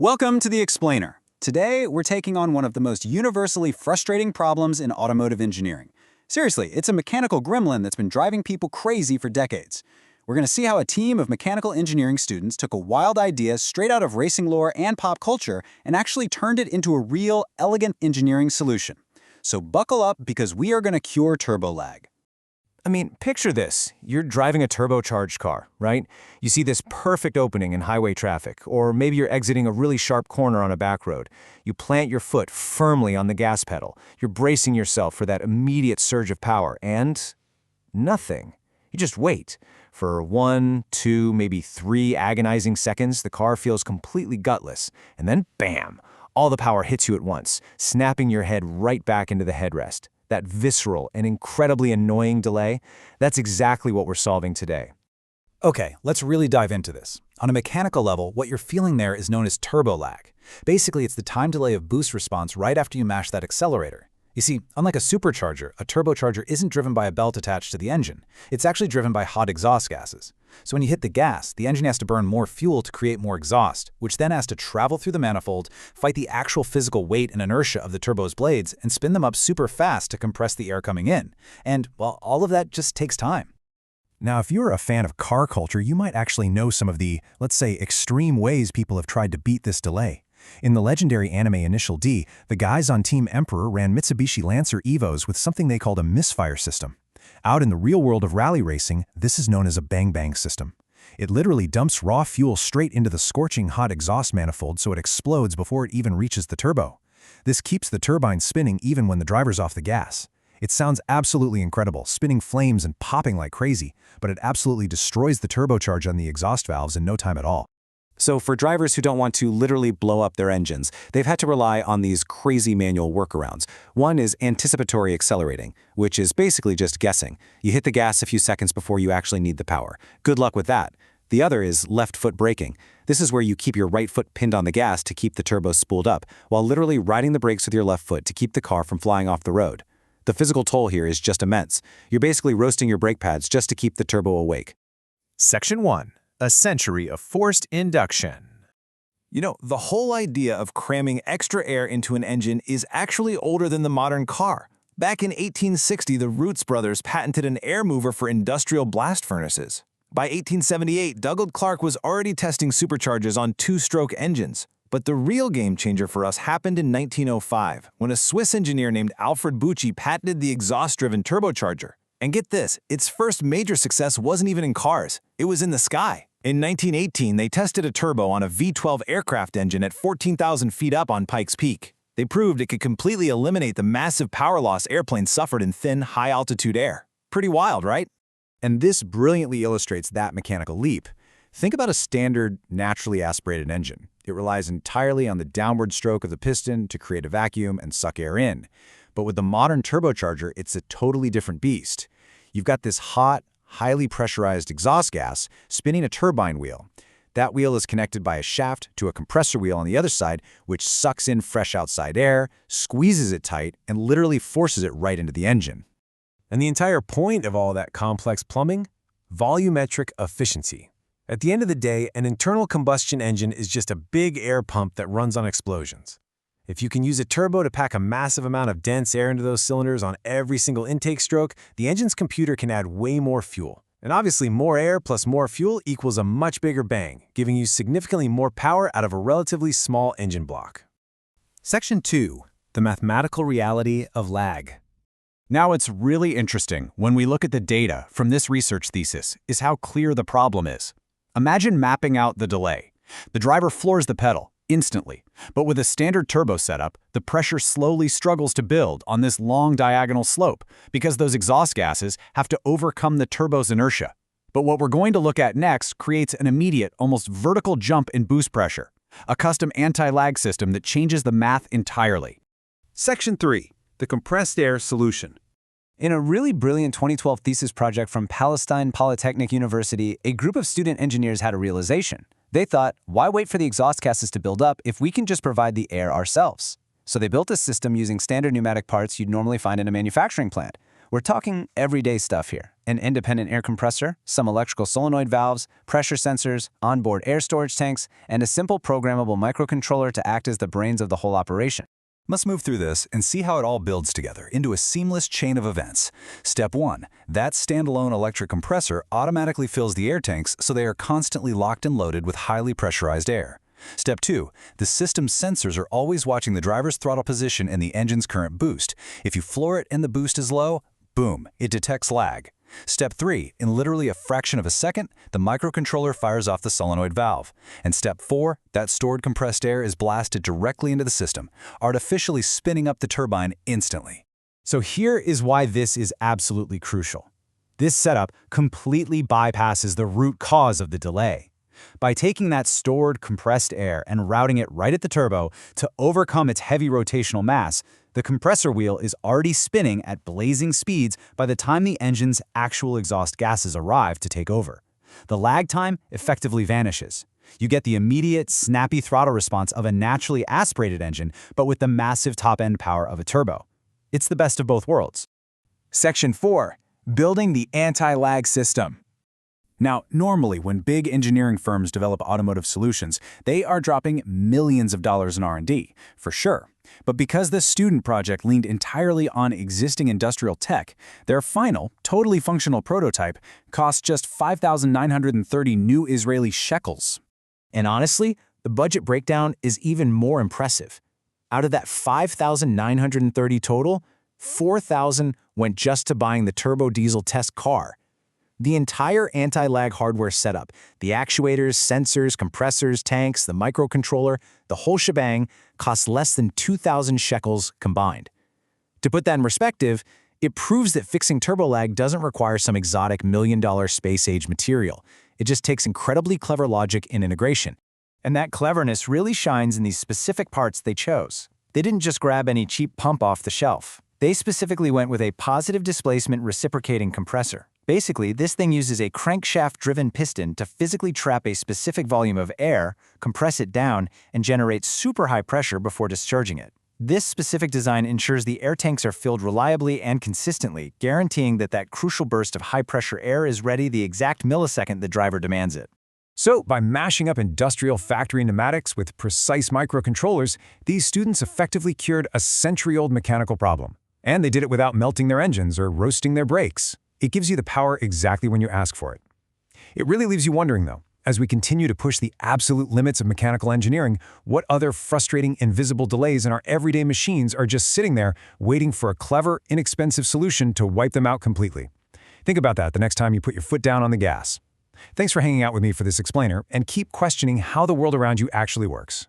Welcome to The Explainer. Today, we're taking on one of the most universally frustrating problems in automotive engineering. Seriously, it's a mechanical gremlin that's been driving people crazy for decades. We're going to see how a team of mechanical engineering students took a wild idea straight out of racing lore and pop culture and actually turned it into a real, elegant engineering solution. So buckle up because we are going to cure turbo lag. I mean, picture this. You're driving a turbocharged car, right? You see this perfect opening in highway traffic, or maybe you're exiting a really sharp corner on a back road. You plant your foot firmly on the gas pedal. You're bracing yourself for that immediate surge of power, and nothing. You just wait. For 1, 2, maybe 3 agonizing seconds, the car feels completely gutless, and then bam! All the power hits you at once, snapping your head right back into the headrest. That visceral and incredibly annoying delay, that's exactly what we're solving today. Okay, let's really dive into this. On a mechanical level, what you're feeling there is known as turbo lag. Basically, it's the time delay of boost response right after you mash that accelerator. You see, unlike a supercharger, a turbocharger isn't driven by a belt attached to the engine. It's actually driven by hot exhaust gases. So when you hit the gas, the engine has to burn more fuel to create more exhaust, which then has to travel through the manifold, fight the actual physical weight and inertia of the turbo's blades, and spin them up super fast to compress the air coming in. And, well, all of that just takes time. Now, if you're a fan of car culture, you might actually know some of the, let's say, extreme ways people have tried to beat this delay. In the legendary anime Initial D, the guys on Team Emperor ran Mitsubishi Lancer Evos with something they called a misfire system. Out in the real world of rally racing, this is known as a bang-bang system. It literally dumps raw fuel straight into the scorching hot exhaust manifold so it explodes before it even reaches the turbo. This keeps the turbine spinning even when the driver's off the gas. It sounds absolutely incredible, spinning flames and popping like crazy, but it absolutely destroys the turbocharge on the exhaust valves in no time at all. So for drivers who don't want to literally blow up their engines, they've had to rely on these crazy manual workarounds. One is anticipatory accelerating, which is basically just guessing. You hit the gas a few seconds before you actually need the power. Good luck with that. The other is left foot braking. This is where you keep your right foot pinned on the gas to keep the turbo spooled up, while literally riding the brakes with your left foot to keep the car from flying off the road. The physical toll here is just immense. You're basically roasting your brake pads just to keep the turbo awake. Section 1. A century of forced induction. You know, the whole idea of cramming extra air into an engine is actually older than the modern car. Back in 1860, the Roots brothers patented an air mover for industrial blast furnaces. By 1878, Douglas Clark was already testing superchargers on 2-stroke engines. But the real game changer for us happened in 1905, when a Swiss engineer named Alfred Bucci patented the exhaust-driven turbocharger. And get this, its first major success wasn't even in cars, it was in the sky. In 1918, they tested a turbo on a V-12 aircraft engine at 14,000 feet up on Pikes Peak. They proved it could completely eliminate the massive power loss airplanes suffered in thin, high-altitude air. Pretty wild, right? And this brilliantly illustrates that mechanical leap. Think about a standard, naturally aspirated engine. It relies entirely on the downward stroke of the piston to create a vacuum and suck air in. But with the modern turbocharger, it's a totally different beast. You've got this hot, highly pressurized exhaust gas spinning a turbine wheel. That wheel is connected by a shaft to a compressor wheel on the other side, which sucks in fresh outside air, squeezes it tight, and literally forces it right into the engine. And the entire point of all that complex plumbing? Volumetric efficiency. At the end of the day, an internal combustion engine is just a big air pump that runs on explosions. If you can use a turbo to pack a massive amount of dense air into those cylinders on every single intake stroke, the engine's computer can add way more fuel. And obviously, more air plus more fuel equals a much bigger bang, giving you significantly more power out of a relatively small engine block. Section 2. The mathematical reality of lag. Now it's really interesting when we look at the data from this research thesis is how clear the problem is. Imagine mapping out the delay. The driver floors the pedal instantly, but with a standard turbo setup, the pressure slowly struggles to build on this long diagonal slope because those exhaust gases have to overcome the turbo's inertia. But what we're going to look at next creates an immediate, almost vertical jump in boost pressure, a custom anti-lag system that changes the math entirely. Section 3. The compressed air solution. In a really brilliant 2012 thesis project from Palestine Polytechnic University, a group of student engineers had a realization. They thought, why wait for the exhaust gases to build up if we can just provide the air ourselves? So they built a system using standard pneumatic parts you'd normally find in a manufacturing plant. We're talking everyday stuff here. an independent air compressor, some electrical solenoid valves, pressure sensors, onboard air storage tanks, and a simple programmable microcontroller to act as the brains of the whole operation. Let's move through this and see how it all builds together into a seamless chain of events. Step 1. That standalone electric compressor automatically fills the air tanks so they are constantly locked and loaded with highly pressurized air. Step 2. The system's sensors are always watching the driver's throttle position and the engine's current boost. If you floor it and the boost is low, boom, it detects lag. Step 3. In literally a fraction of a second, the microcontroller fires off the solenoid valve. And Step 4. That stored compressed air is blasted directly into the system, artificially spinning up the turbine instantly. So here is why this is absolutely crucial. This setup completely bypasses the root cause of the delay. By taking that stored compressed air and routing it right at the turbo to overcome its heavy rotational mass, the compressor wheel is already spinning at blazing speeds by the time the engine's actual exhaust gases arrive to take over. The lag time effectively vanishes. You get the immediate, snappy throttle response of a naturally aspirated engine, but with the massive top-end power of a turbo. It's the best of both worlds. Section 4. Building the anti-lag system. Now, normally when big engineering firms develop automotive solutions, they are dropping millions of dollars in R&D, for sure. But because this student project leaned entirely on existing industrial tech, their final, totally functional prototype cost just 5,930 new Israeli shekels. And honestly, the budget breakdown is even more impressive. Out of that 5,930 total, 4,000 went just to buying the turbo diesel test car. The entire anti-lag hardware setup, the actuators, sensors, compressors, tanks, the microcontroller, the whole shebang, costs less than 2,000 shekels combined. To put that in perspective, it proves that fixing turbo lag doesn't require some exotic million-dollar space-age material. It just takes incredibly clever logic and integration. And that cleverness really shines in these specific parts they chose. They didn't just grab any cheap pump off the shelf. They specifically went with a positive displacement reciprocating compressor. Basically, this thing uses a crankshaft-driven piston to physically trap a specific volume of air, compress it down, and generate super high pressure before discharging it. This specific design ensures the air tanks are filled reliably and consistently, guaranteeing that that crucial burst of high-pressure air is ready the exact millisecond the driver demands it. So, by mashing up industrial factory pneumatics with precise microcontrollers, these students effectively cured a century-old mechanical problem. And they did it without melting their engines or roasting their brakes. It gives you the power exactly when you ask for it. It really leaves you wondering, though, as we continue to push the absolute limits of mechanical engineering, what other frustrating, invisible delays in our everyday machines are just sitting there waiting for a clever, inexpensive solution to wipe them out completely. Think about that the next time you put your foot down on the gas. Thanks for hanging out with me for this explainer, and keep questioning how the world around you actually works.